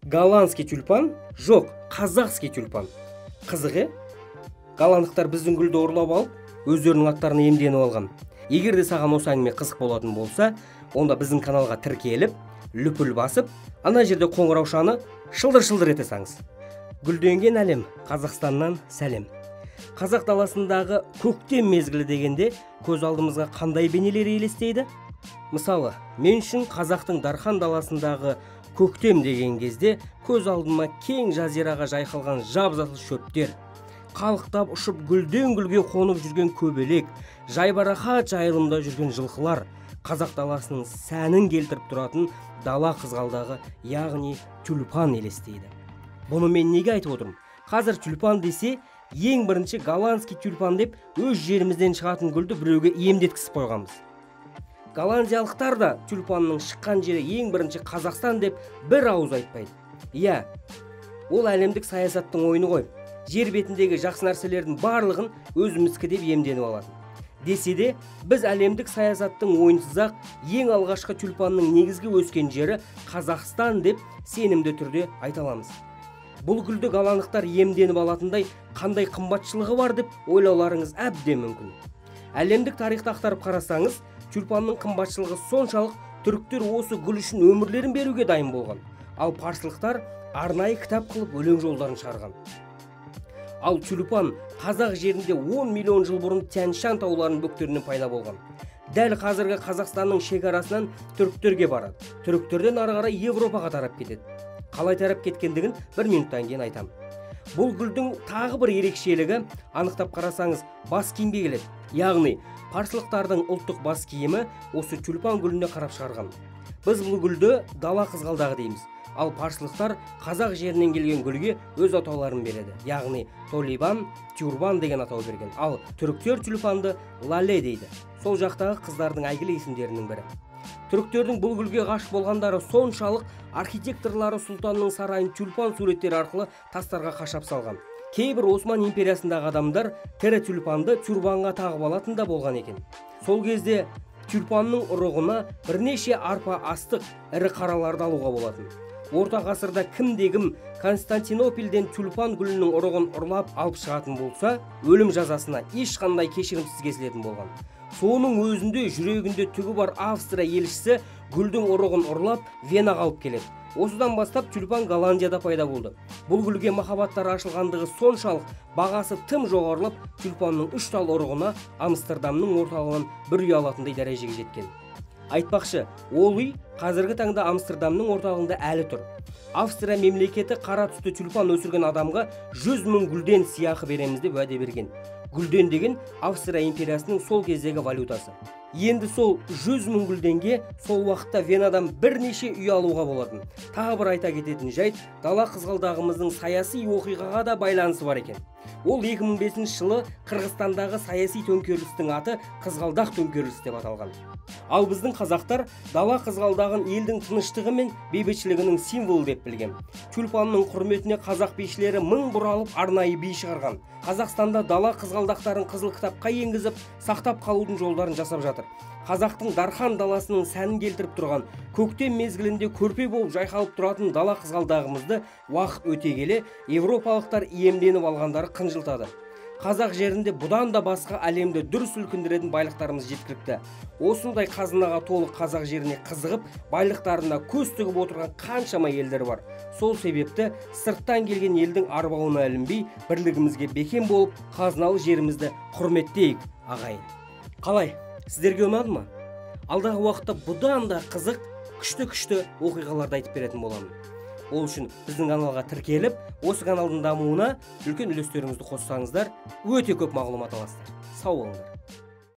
Голландский тюльпан жоқ, қазақский тюльпан. Қызығы, голландықтар біздің гүлді ұрлап алып, өздерінің аттарына иемденіп алған. Егер де саған осы әңгіме қызық болатын болса, онда біздің каналға тіркеліп, лүпіл басып, ана жерде қоңыраушаны шылдыр-шылдыр ете саңыз. Гүлденген әлем, Қазақстаннан сәлем. Қазақ даласындағы көктем мезгілі дегенде көз алдымызға қандай бейнелер елестейді? Мысалы, мен үшін қазақтың Дархан даласындағы көктем деген кезде көз алдыма кең жазираға жайқалған жап-жасыл шөптер, қалықтап ұшып гүлден гүлге қонып жүрген көбелек, жайбарақат жайылымда жүрген жылқылар, қазақ даласының сәнін келтіріп тұратын дала қызғалдағы, яғни тюльпан елестейді. Бұны мен неге айтып отырмын? Қазір тюльпан десе, ең бірінші голландский тюльпан деп өз жерімізден шығатын гүлді біреуге иемдеткісіп қойғанбыз. Голландиялықтар да тюльпанның шыққан жері ең бірінші Қазақстан деп бір ауыз айтпайды. Иә, ол әлемдік саясаттың ойыны ғой. Жер бетіндегі жақсы нәрселердің барлығын өзіміздікі деп иемденіп алатын. Десе де, біз әлемдік саясаттың ойынсыз-ақ ең алғашқы тюльпанның негізгі өскен жері Қазақстан деп сенімді түрде айта аламыз. Бұл гүлді голландықтар иемденіп алатындай қандай қымбатшылығы бар деп ойлауларыңыз әбден мүмкін. Әлемдік тарихты ақтарып қарасаңыз, тюльпанның қымбатшылығы соншалық түріктер осы гүл үшін өмірлерін беруге дайын болған. Ал парсылықтар арнайы кітап қылып өлең жолдарын шығарған. Ал тюльпан қазақ жерінде 10 миллион жыл бұрын Тянь-Шань тауларының бөктерінен пайда болған. Дәл қазіргі Қазақстанның шекарасынан түріктерге барады. Түріктерден ары қарай Европаға тарап кетеді. Қалай тарап кеткендігін 1 минуттан кейін айтам. Бұл гүлдің тағы бір ерекшелігі, анықтап қарасаңыз, бас киімге келеді. Яғни, парсылықтардың ұлттық бас киімі осы тюльпан гүліне қарап шығарған. Біз бұл гүлді дала қызғалдағы дейміз. Ал парсылықтар қазақ жерінен келген гүлге өз атауларын береді. Яғни, толибан, тюрбан деген атау берген. Ал түріктер тюльпанды лале дейді. Сол жақтағы қыздардың әйгілі есімдерінің бірі. Түріктердің бұл гүлге ғашық болғандары соншалық архитекторлары сұлтанның сарайын тюльпан суреттері арқылы тастарға қашап салған. Кейбір Осман империясындағы адамдар тірі тюльпанды тюрбанға тағып алатын да болған екен. Сол кезде тюльпанның ұрығына бірнеше арпа астық ірі қараларды алуға болатын. Орта ғасырда кімде-кім Константинопольден тюльпан гүлінің ұрығын ұрлап алып шығатын болса, өлім жазасына ешқандай кешірімсіз кесілетін болған. Соның өзінде жүрегінде түгі бар Австрия елшісі гүлдің ұрығын ұрлап Венаға алып келеді. Осыдан бастап тюльпан Голландияда пайда болды. Бұл гүлге махаббаттары ашылғандығы соншалық бағасы тым жоғарылап, тюльпанның 3 тал ұрығына Амстердамның орталығынан бір үй алатындай дәрежеге жеткен. Айтпақшы, ол үй қазіргі таңда Амстердамның орталығында әлі тұр. Австрия мемлекеті қара түсті тюльпан өсірген адамға 100 000 гүлден сыйақы береміз деп уәде берген. Гүлден деген Австрия империясының сол кездегі валютасы. Енді сол 100 000 гүлденге сол уақытта Венадан бірнеше үй алуға болатын. Тағы бір айта кететін жайт, дала қызғалдағымыздың саяси оқиғаға да байланысы бар екен. Ол 2005 жылы Қырғызстандағы саяси төңкерілістің аты қызғалдақ төңкерілісі деп аталған. Ал біздің қазақтар дала қызғалдағын елдің тыныштығы мен бейбітшілігінің символы деп білген. Тюльпанның құрметіне қазақ бишілері мың бұралып арнайы би шығарған. Қазақстанда дала қызғалдақтарын қызыл кітапқа енгізіп, сақтап қалудың жолдарын жасап жатыр. Қазақтың Дархан даласының сәнін келтіріп тұрған, көктем мезгілінде көрпе болып жайқалып тұратын дала қызғалдағымызды уақыт өте келе европалықтар иемденіп алғандары қынжылтады. Қазақ жерінде бұдан да басқа әлемді дүр сілкіндіретін байлықтарымыз жеткілікті. Осындай қазынаға толы қазақ жеріне қызығып, байлықтарына көз тігіп отырған қаншама елдер бар. Сол себепті сырттан келген елдің арбауына ілінбей, бірлігімізге бекем болып, қазыналы жерімізді құрметтейік, ағайын. Қалай? Сіздерге ұнады ма? Алдағы уақытта бұдан да қызық, күшті оқиғаларды айтып беретін боламын. Ол үшін біздің каналға тіркеліп, осы каналдың дамуына үлкен үлестеріңізді қоссаңыздар, өте көп мағлұмат аласыздар. Сау болыңыздар.